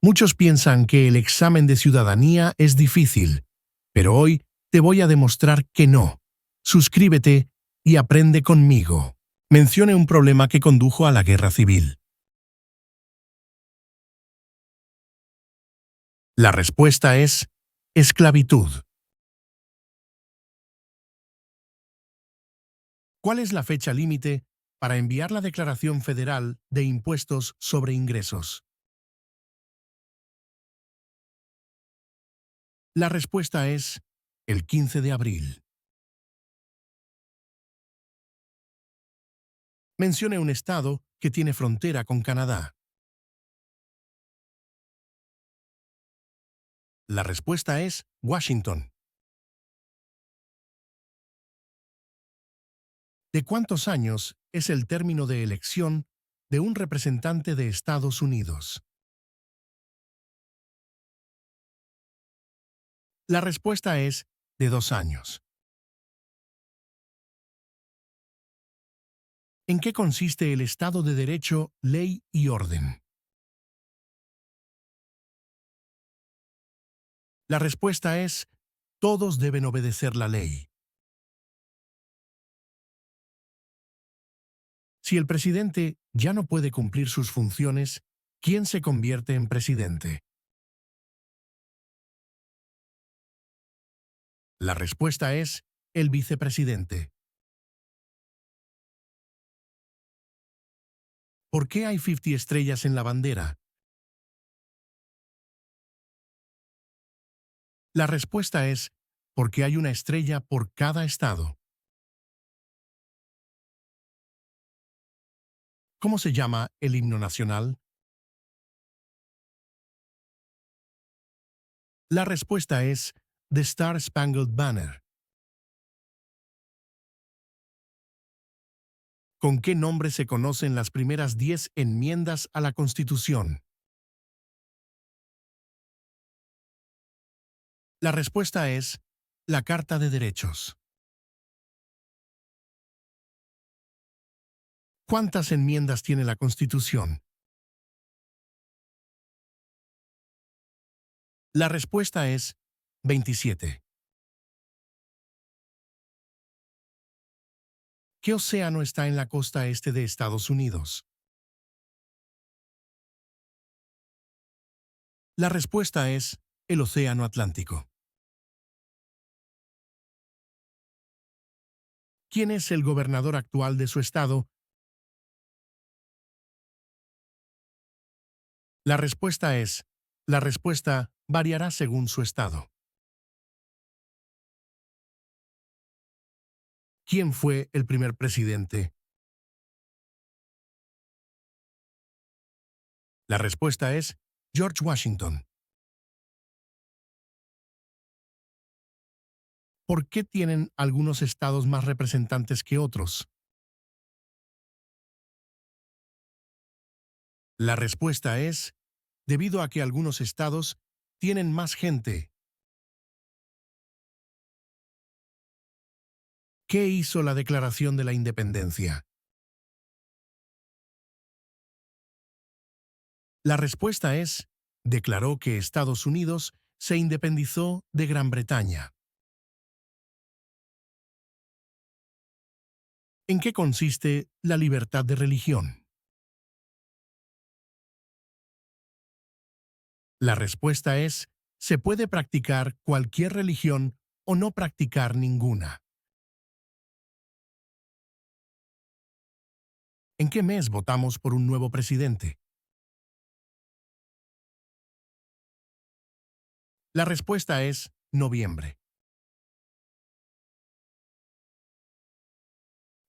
Muchos piensan que el examen de ciudadanía es difícil, pero hoy te voy a demostrar que no. Suscríbete y aprende conmigo. Mencione un problema que condujo a la guerra civil. La respuesta es esclavitud. ¿Cuál es la fecha límite para enviar la Declaración Federal de Impuestos sobre Ingresos? La respuesta es el 15 de abril. Mencione un estado que tiene frontera con Canadá. La respuesta es Washington. ¿De cuántos años es el término de elección de un representante de Estados Unidos? La respuesta es de 2 años. ¿En qué consiste el Estado de Derecho, ley y orden? La respuesta es: todos deben obedecer la ley. Si el presidente ya no puede cumplir sus funciones, ¿quién se convierte en presidente? La respuesta es el vicepresidente. ¿Por qué hay 50 estrellas en la bandera? La respuesta es porque hay una estrella por cada estado. ¿Cómo se llama el himno nacional? La respuesta es The Star Spangled Banner. ¿Con qué nombre se conocen las primeras 10 enmiendas a la Constitución? La respuesta es la Carta de Derechos. ¿Cuántas enmiendas tiene la Constitución? La respuesta es 27. ¿Qué océano está en la costa este de Estados Unidos? La respuesta es el Océano Atlántico. ¿Quién es el gobernador actual de su estado? La respuesta variará según su estado. ¿Quién fue el primer presidente? La respuesta es George Washington. ¿Por qué tienen algunos estados más representantes que otros? La respuesta es debido a que algunos estados tienen más gente. ¿Qué hizo la Declaración de la Independencia? La respuesta es declaró que Estados Unidos se independizó de Gran Bretaña. ¿En qué consiste la libertad de religión? La respuesta es se puede practicar cualquier religión o no practicar ninguna. ¿En qué mes votamos por un nuevo presidente? La respuesta es noviembre.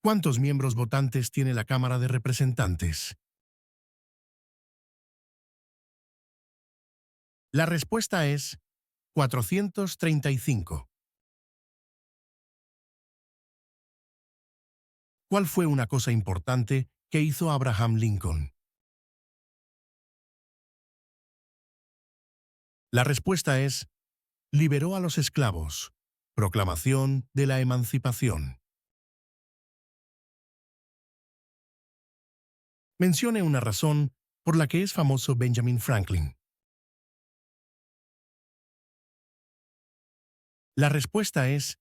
¿Cuántos miembros votantes tiene la Cámara de Representantes? La respuesta es 435. ¿Cuál fue una cosa importante que hizo Abraham Lincoln? La respuesta es liberó a los esclavos. Proclamación de la Emancipación. Mencione una razón por la que es famoso Benjamin Franklin. La respuesta es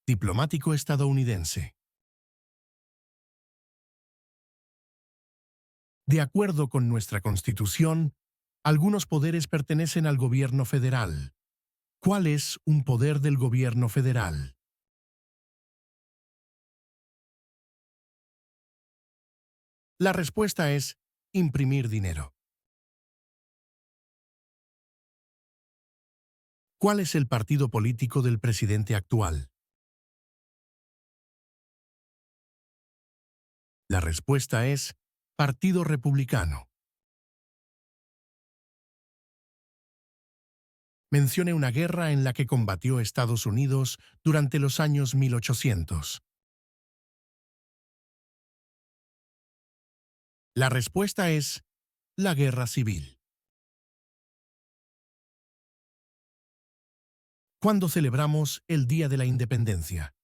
diplomático estadounidense. De acuerdo con nuestra Constitución, algunos poderes pertenecen al gobierno federal. ¿Cuál es un poder del gobierno federal? La respuesta es imprimir dinero. ¿Cuál es el partido político del presidente actual? La respuesta es Partido Republicano. Mencione una guerra en la que combatió Estados Unidos durante los años 1800. La respuesta es la Guerra Civil. ¿Cuándo celebramos el Día de la Independencia?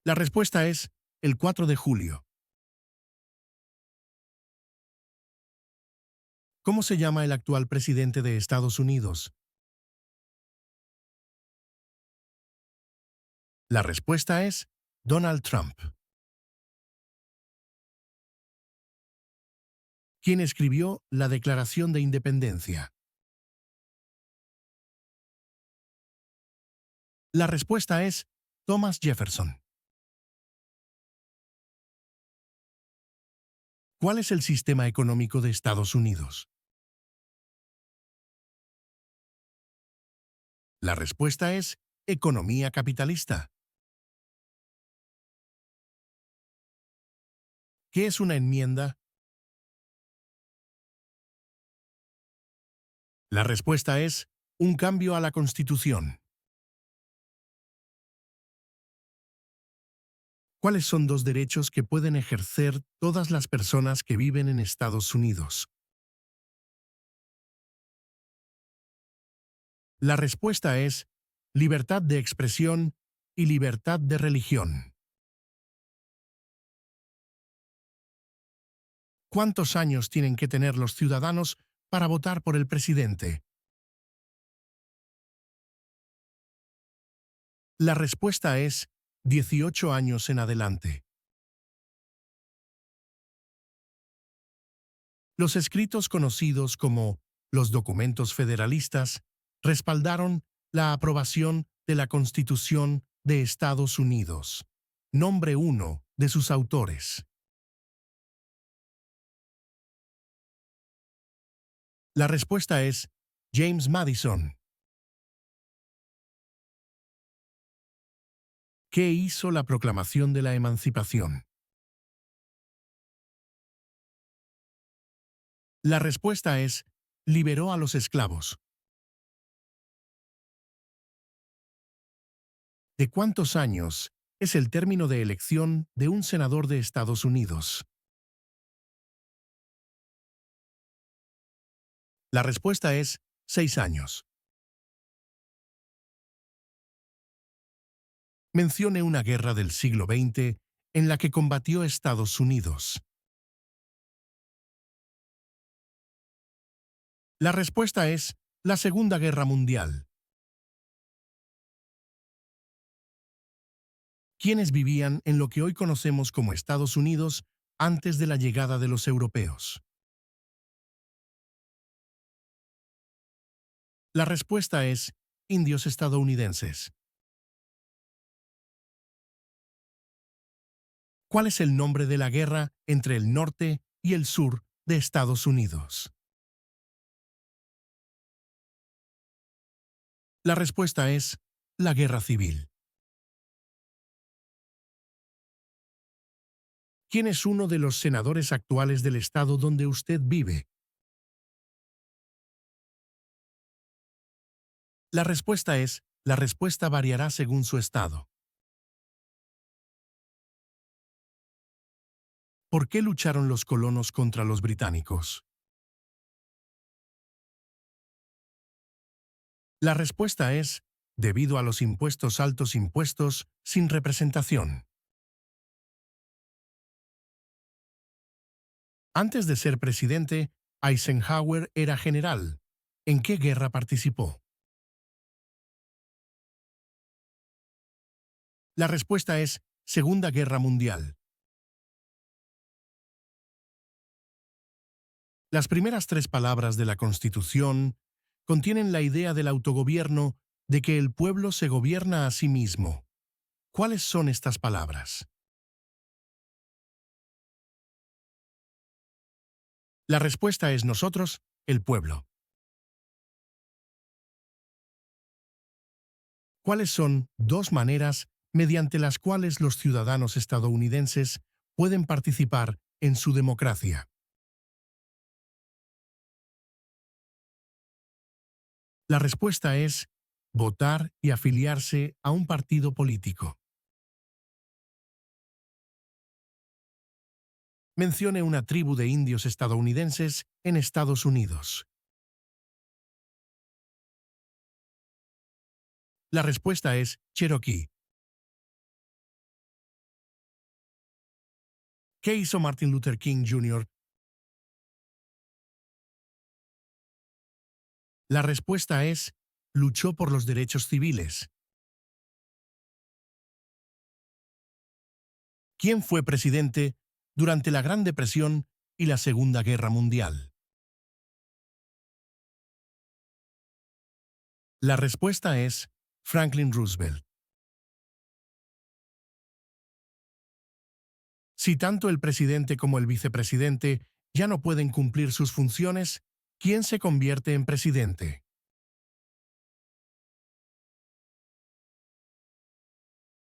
La respuesta es el 4 de julio. ¿Cómo se llama el actual presidente de Estados Unidos? La respuesta es Donald Trump. ¿Quién escribió la Declaración de Independencia? La respuesta es Thomas Jefferson. ¿Cuál es el sistema económico de Estados Unidos? La respuesta es economía capitalista. ¿Qué es una enmienda? La respuesta es un cambio a la Constitución. ¿Cuáles son dos derechos que pueden ejercer todas las personas que viven en Estados Unidos? La respuesta es libertad de expresión y libertad de religión. ¿Cuántos años tienen que tener los ciudadanos para votar por el presidente? La respuesta es 18 años en adelante. Los escritos conocidos como los documentos federalistas respaldaron la aprobación de la Constitución de Estados Unidos. Nombre uno de sus autores. La respuesta es James Madison. ¿Qué hizo la Proclamación de la Emancipación? La respuesta es liberó a los esclavos. ¿De cuántos años es el término de elección de un senador de Estados Unidos? La respuesta es 6 años. Mencione una guerra del siglo XX en la que combatió Estados Unidos. La respuesta es la Segunda Guerra Mundial. ¿Quiénes vivían en lo que hoy conocemos como Estados Unidos antes de la llegada de los europeos? La respuesta es indios estadounidenses. ¿Cuál es el nombre de la guerra entre el norte y el sur de Estados Unidos? La respuesta es la Guerra Civil. ¿Quién es uno de los senadores actuales del estado donde usted vive? La respuesta variará según su estado. ¿Por qué lucharon los colonos contra los británicos? La respuesta es debido a los altos impuestos sin representación. Antes de ser presidente, Eisenhower era general. ¿En qué guerra participó? La respuesta es Segunda Guerra Mundial. Las primeras tres palabras de la Constitución contienen la idea del autogobierno de que el pueblo se gobierna a sí mismo. ¿Cuáles son estas palabras? La respuesta es nosotros, el pueblo. ¿Cuáles son dos maneras mediante las cuales los ciudadanos estadounidenses pueden participar en su democracia? La respuesta es votar y afiliarse a un partido político. Mencione una tribu de indios estadounidenses en Estados Unidos. La respuesta es Cherokee. ¿Qué hizo Martin Luther King Jr.? La respuesta es luchó por los derechos civiles. ¿Quién fue presidente durante la Gran Depresión y la Segunda Guerra Mundial? La respuesta es Franklin Roosevelt. Si tanto el presidente como el vicepresidente ya no pueden cumplir sus funciones, ¿quién se convierte en presidente?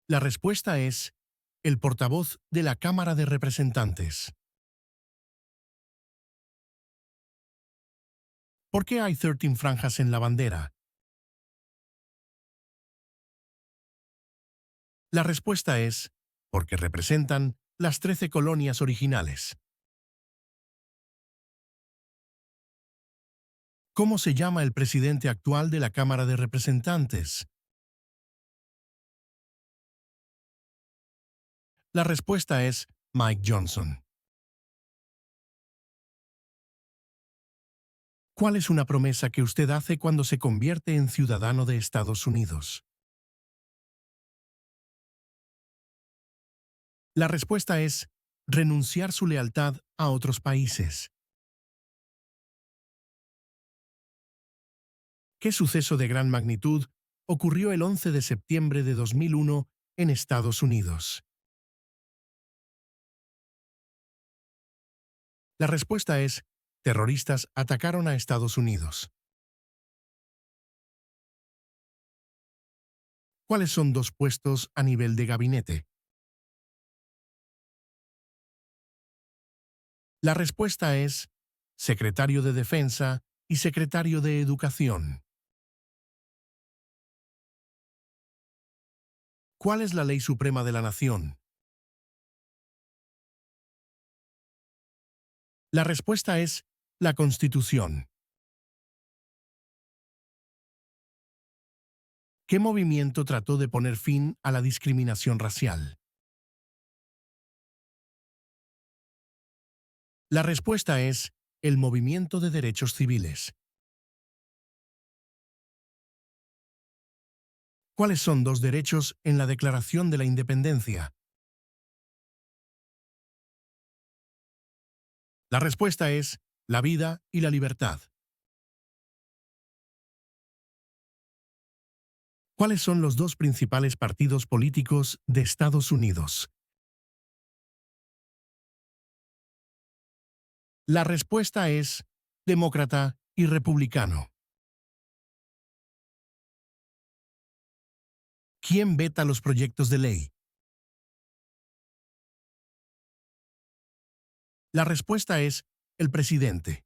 La respuesta es el portavoz de la Cámara de Representantes. ¿Por qué hay 13 franjas en la bandera? La respuesta es porque representan las 13 colonias originales. ¿Cómo se llama el presidente actual de la Cámara de Representantes? La respuesta es Mike Johnson. ¿Cuál es una promesa que usted hace cuando se convierte en ciudadano de Estados Unidos? La respuesta es renunciar su lealtad a otros países. ¿Qué suceso de gran magnitud ocurrió el 11 de septiembre de 2001 en Estados Unidos? La respuesta es terroristas atacaron a Estados Unidos. ¿Cuáles son dos puestos a nivel de gabinete? La respuesta es secretario de Defensa y secretario de Educación. ¿Cuál es la ley suprema de la nación? La respuesta es la Constitución. ¿Qué movimiento trató de poner fin a la discriminación racial? La respuesta es el movimiento de derechos civiles. ¿Cuáles son dos derechos en la Declaración de la Independencia? La respuesta es la vida y la libertad. ¿Cuáles son los dos principales partidos políticos de Estados Unidos? La respuesta es demócrata y republicano. ¿Quién veta los proyectos de ley? La respuesta es el presidente.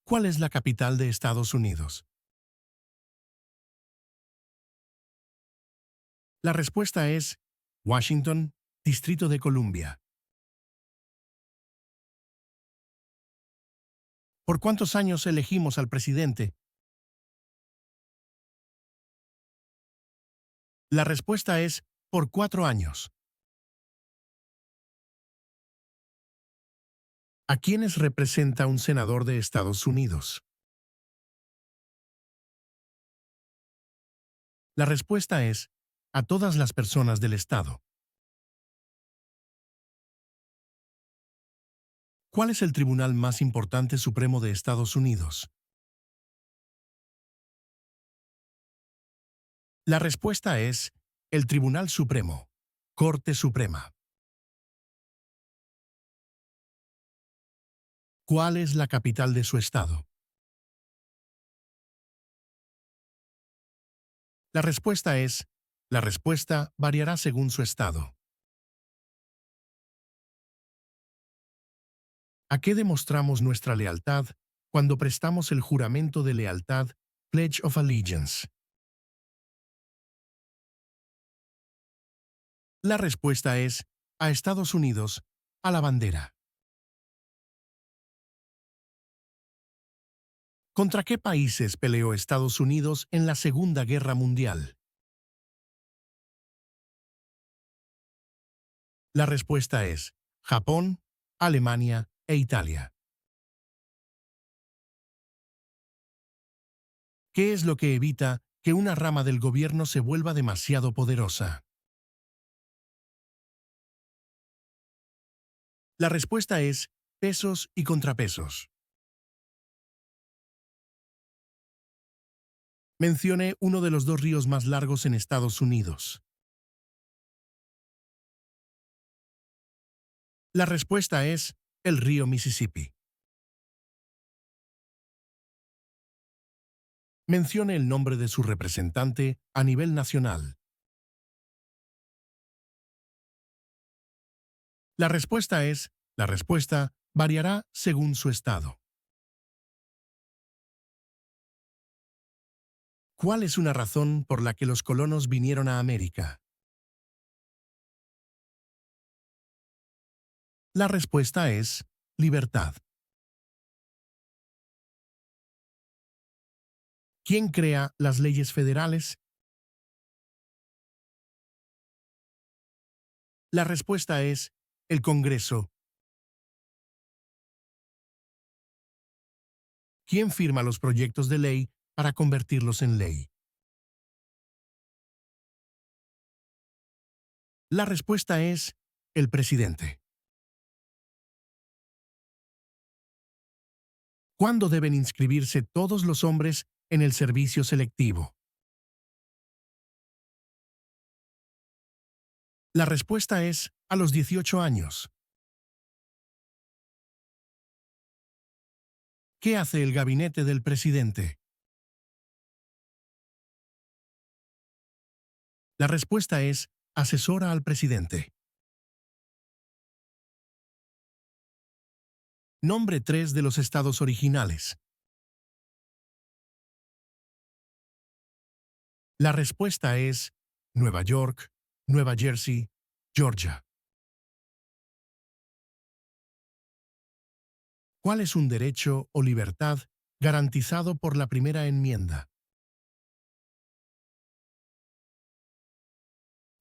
¿Cuál es la capital de Estados Unidos? La respuesta es Washington, Distrito de Columbia. ¿Por cuántos años elegimos al presidente? La respuesta es por 4 años. ¿A quiénes representa un senador de Estados Unidos? La respuesta es a todas las personas del Estado. ¿Cuál es el tribunal más importante supremo de Estados Unidos? La respuesta es el Tribunal Supremo, Corte Suprema. ¿Cuál es la capital de su estado? La respuesta variará según su estado. ¿A qué demostramos nuestra lealtad cuando prestamos el juramento de lealtad, Pledge of Allegiance? La respuesta es a Estados Unidos, a la bandera. ¿Contra qué países peleó Estados Unidos en la Segunda Guerra Mundial? La respuesta es Japón, Alemania e Italia. ¿Qué es lo que evita que una rama del gobierno se vuelva demasiado poderosa? La respuesta es pesos y contrapesos. Mencione uno de los dos ríos más largos en Estados Unidos. La respuesta es el río Mississippi. Mencione el nombre de su representante a nivel nacional. La respuesta variará según su estado. ¿Cuál es una razón por la que los colonos vinieron a América? La respuesta es libertad. ¿Quién crea las leyes federales? La respuesta es el Congreso. ¿Quién firma los proyectos de ley para convertirlos en ley? La respuesta es el presidente. ¿Cuándo deben inscribirse todos los hombres en el servicio selectivo? La respuesta es a los 18 años. ¿Qué hace el gabinete del presidente? La respuesta es asesora al presidente. Nombre 3 de los estados originales. La respuesta es Nueva York, Nueva Jersey, Georgia. ¿Cuál es un derecho o libertad garantizado por la primera enmienda?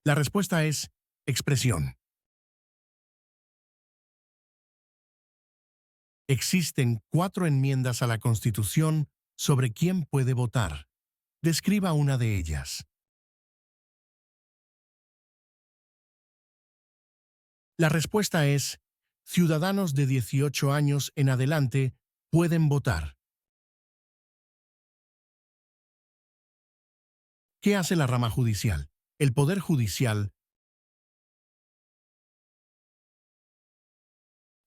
La respuesta es expresión. Existen 4 enmiendas a la Constitución sobre quién puede votar. Describa una de ellas. La respuesta es ciudadanos de 18 años en adelante pueden votar. ¿Qué hace la rama judicial? El Poder Judicial.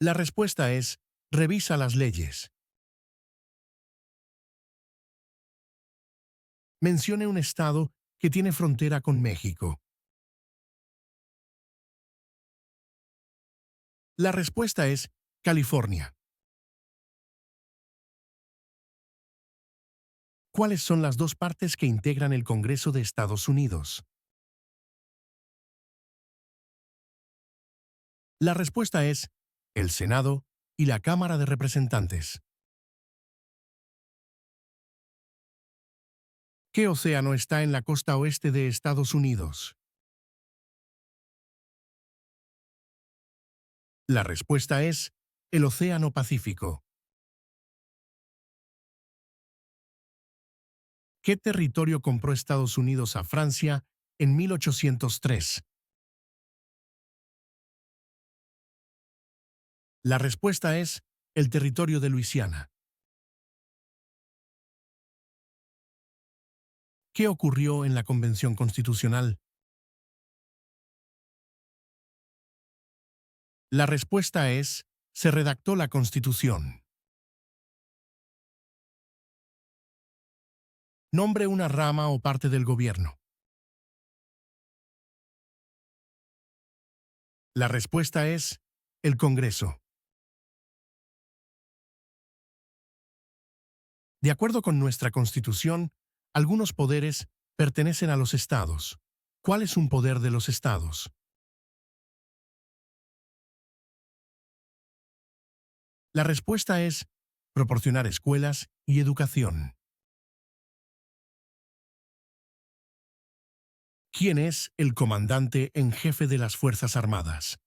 La respuesta es revisa las leyes. Mencione un estado que tiene frontera con México. La respuesta es California. ¿Cuáles son las dos partes que integran el Congreso de Estados Unidos? La respuesta es el Senado y la Cámara de Representantes. ¿Qué océano está en la costa oeste de Estados Unidos? La respuesta es El Océano Pacífico. ¿Qué territorio compró Estados Unidos a Francia en 1803? La respuesta es el territorio de Luisiana. ¿Qué ocurrió en la Convención Constitucional? La respuesta es, se redactó la Constitución. Nombre una rama o parte del gobierno. La respuesta es, el Congreso. De acuerdo con nuestra Constitución, algunos poderes pertenecen a los estados. ¿Cuál es un poder de los estados? La respuesta es proporcionar escuelas y educación. ¿Quién es el comandante en jefe de las Fuerzas Armadas?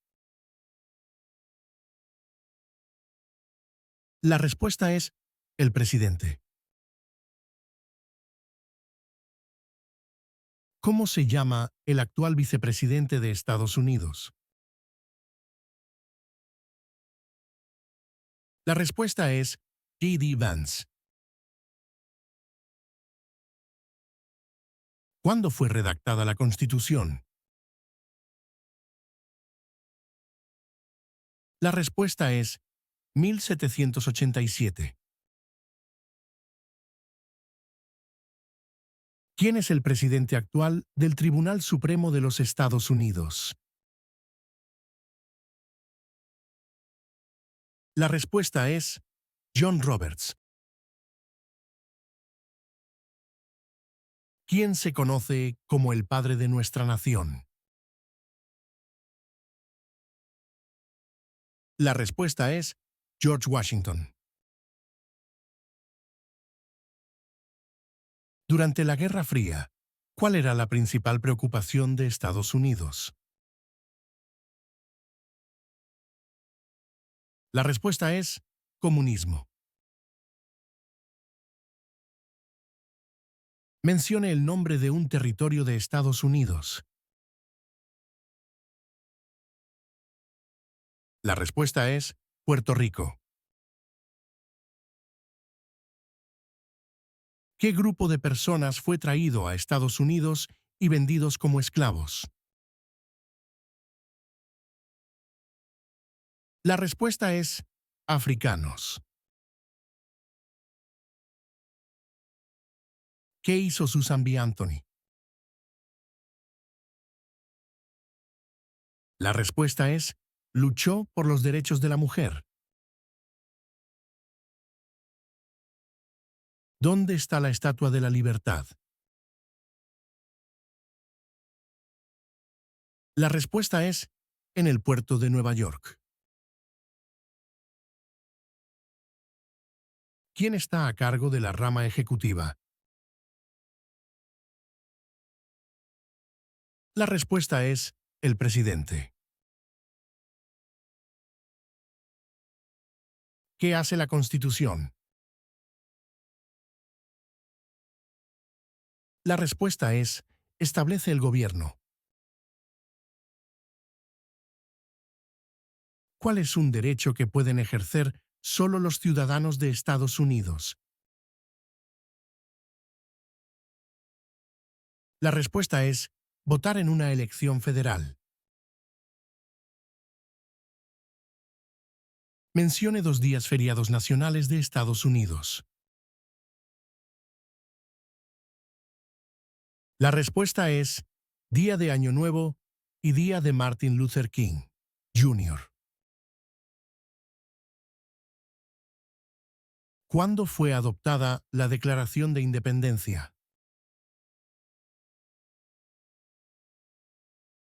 La respuesta es el presidente. ¿Cómo se llama el actual vicepresidente de Estados Unidos? La respuesta es J.D. Vance. ¿Cuándo fue redactada la Constitución? La respuesta es 1787. ¿Quién es el presidente actual del Tribunal Supremo de los Estados Unidos? La respuesta es John Roberts. ¿Quién se conoce como el padre de nuestra nación? La respuesta es George Washington. Durante la Guerra Fría, ¿cuál era la principal preocupación de Estados Unidos? La respuesta es comunismo. Mencione el nombre de un territorio de Estados Unidos. La respuesta es Puerto Rico. ¿Qué grupo de personas fue traído a Estados Unidos y vendidos como esclavos? La respuesta es africanos. ¿Qué hizo Susan B. Anthony? La respuesta es luchó por los derechos de la mujer. ¿Dónde está la Estatua de la Libertad? La respuesta es en el puerto de Nueva York. ¿Quién está a cargo de la rama ejecutiva? La respuesta es el presidente. ¿Qué hace la Constitución? La respuesta es establece el gobierno. ¿Cuál es un derecho que pueden ejercer solo los ciudadanos de Estados Unidos? La respuesta es votar en una elección federal. Mencione 2 días feriados nacionales de Estados Unidos. La respuesta es Día de Año Nuevo y Día de Martin Luther King, Jr. ¿Cuándo fue adoptada la Declaración de Independencia?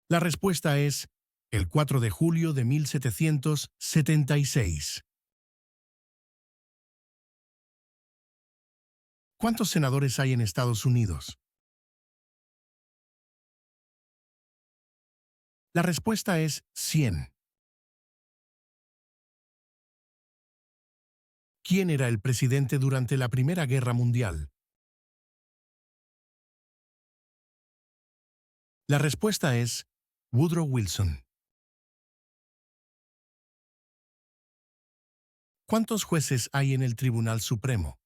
La respuesta es el 4 de julio de 1776. ¿Cuántos senadores hay en Estados Unidos? La respuesta es 100. ¿Quién era el presidente durante la Primera Guerra Mundial? La respuesta es Woodrow Wilson. ¿Cuántos jueces hay en el Tribunal Supremo?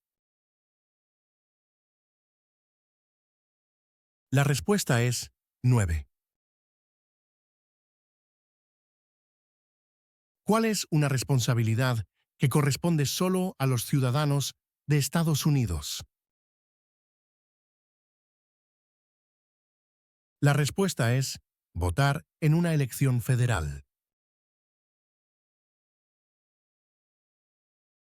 La respuesta es 9. ¿Cuál es una responsabilidad que corresponde solo a los ciudadanos de Estados Unidos? La respuesta es votar en una elección federal.